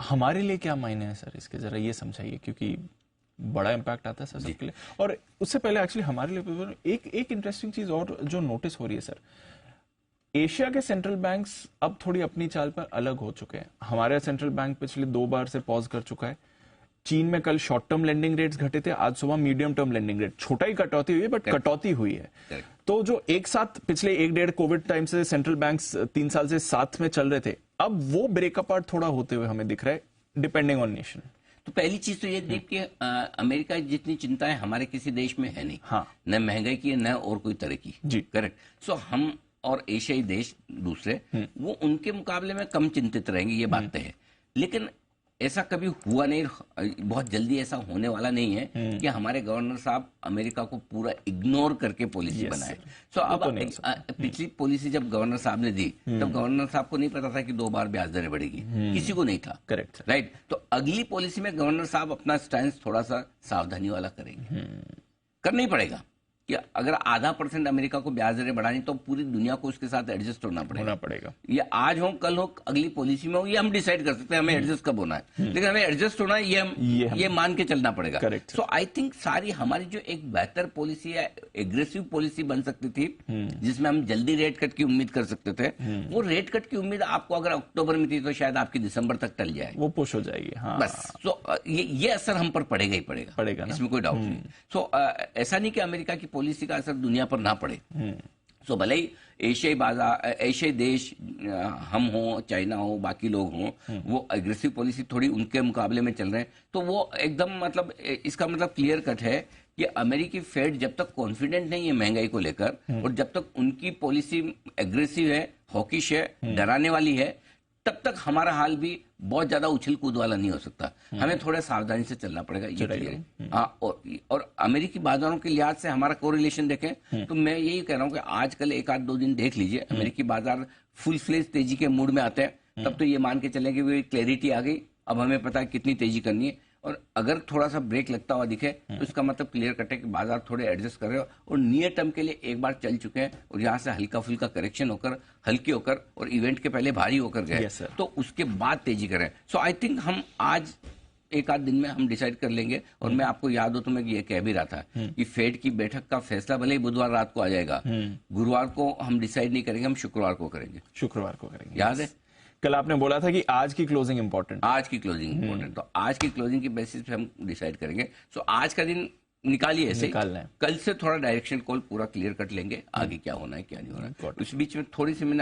हमारे लिए क्या मायने है सर इसके, जरा ये समझाइए, क्योंकि बड़ा इम्पैक्ट आता है सर सबके लिए। और उससे पहले एक्चुअली हमारे लिए एक इंटरेस्टिंग चीज और जो नोटिस हो रही है सर, एशिया के सेंट्रल बैंक्स अब थोड़ी अपनी चाल पर अलग हो चुके हैं। हमारे सेंट्रल बैंक पिछले 2 बार से पॉज कर चुका है। चीन में कल शॉर्ट टर्म लेंडिंग रेट्स घटे थे, आज सुबह मीडियम टर्म लेंडिंग रेट, छोटा ही कटौती हुई है बट कटौती हुई है। तो जो एक साथ पिछले 1-1.5 कोविड टाइम से सेंट्रल बैंक्स 3 साल से साथ में चल रहे थे, अब वो ब्रेकअप आउट थोड़ा होते हुए हमें दिख रहा है, डिपेंडिंग ऑन नेशन। तो पहली चीज तो ये देख कि अमेरिका की जितनी चिंता है हमारे किसी देश में है नहीं। हाँ। न महंगाई की न और कोई तरह की। जी करेक्ट। सो हम और एशियाई देश दूसरे वो उनके मुकाबले में कम चिंतित रहेंगे, ये बात है। लेकिन ऐसा कभी हुआ नहीं, बहुत जल्दी ऐसा होने वाला नहीं है कि हमारे गवर्नर साहब अमेरिका को पूरा इग्नोर करके पॉलिसी बनाए। सो अब पिछली पॉलिसी जब गवर्नर साहब ने दी तब गवर्नर साहब को नहीं पता था कि 2 बार ब्याज दरें बढ़ेगी, किसी को नहीं था। Correct, right. तो अगली पॉलिसी में गवर्नर साहब अपना स्टैंड थोड़ा सा सावधानी वाला करेंगे, करना ही पड़ेगा कि अगर 0.5% अमेरिका को ब्याज दरें बढ़ानी तो पूरी दुनिया को उसके साथ एडजस्ट होना पड़ेगा। ये आज हो कल हो अगली पॉलिसी में हो, ये हम डिसाइड कर सकते हैं हमें एडजस्ट कब होना है, लेकिन हमें एडजस्ट होना है ये मान के चलना पड़ेगा। सो आई थिंक सारी हमारी जो एक बेहतर पॉलिसी है, एग्रेसिव पॉलिसी बन सकती थी जिसमें हम जल्दी रेट कट की उम्मीद कर सकते थे, वो रेट कट की उम्मीद आपको अगर अक्टूबर में थी तो शायद आपकी दिसंबर तक टल जाए, वो पुश हो जाएगी। हाँ। बस। सो ये असर हम पर पड़ेगा ही पड़ेगा, इसमें कोई डाउट नहीं। सो ऐसा नहीं कि अमेरिका की पॉलिसी का असर दुनिया पर ना पड़े। सो भले ही एशियाई बाजार, एशियाई देश हम हो, चाइना हो, बाकी लोग हों, वो एग्रेसिव पॉलिसी थोड़ी उनके मुकाबले में चल रहे हैं, तो वो एकदम मतलब इसका मतलब क्लियर कट है कि अमेरिकी फेड जब तक कॉन्फिडेंट नहीं है महंगाई को लेकर और जब तक उनकी पॉलिसी एग्रेसिव है, हॉकिश है, डराने वाली है, तब तक हमारा हाल भी बहुत ज्यादा उछल कूद वाला नहीं हो सकता। हमें थोड़ा सावधानी से चलना पड़ेगा, ये क्लियर है। हाँ, और अमेरिकी बाजारों के लिहाज से हमारा कोरिलेशन देखें तो मैं यही कह रहा हूं कि आजकल 1-2 दिन देख लीजिए, अमेरिकी बाजार फुल फ्लेज तेजी के मूड में आते हैं, तब तो ये मान के चलें कि वो क्लैरिटी आ गई, अब हमें पता है कितनी तेजी करनी है। और अगर थोड़ा सा ब्रेक लगता हुआ दिखे तो इसका मतलब क्लियर कट है कि बाजार थोड़े एडजस्ट कर रहे हो और नियर टर्म के लिए एक बार चल चुके हैं और यहाँ से हल्का फुल्का करेक्शन होकर, हल्के होकर और इवेंट के पहले भारी होकर गए, तो उसके बाद तेजी करें। सो आई थिंक हम आज 1-8 दिन में हम डिसाइड कर लेंगे। और मैं आपको याद हो तो मैं ये कह भी रहा था कि फेड की बैठक का फैसला भले ही बुधवार रात को आ जाएगा, गुरुवार को हम डिसाइड नहीं करेंगे, हम शुक्रवार को करेंगे। याद है कल आपने बोला था कि आज की क्लोजिंग इंपॉर्टेंट, आज की क्लोजिंग इंपॉर्टेंट, तो आज की क्लोजिंग की बेसिस पे हम डिसाइड करेंगे। सो आज का दिन निकालिए ऐसे, कल से थोड़ा डायरेक्शन कॉल पूरा क्लियर कट लेंगे, आगे क्या होना है क्या नहीं होना है। उस बीच में थोड़ी सी मैंने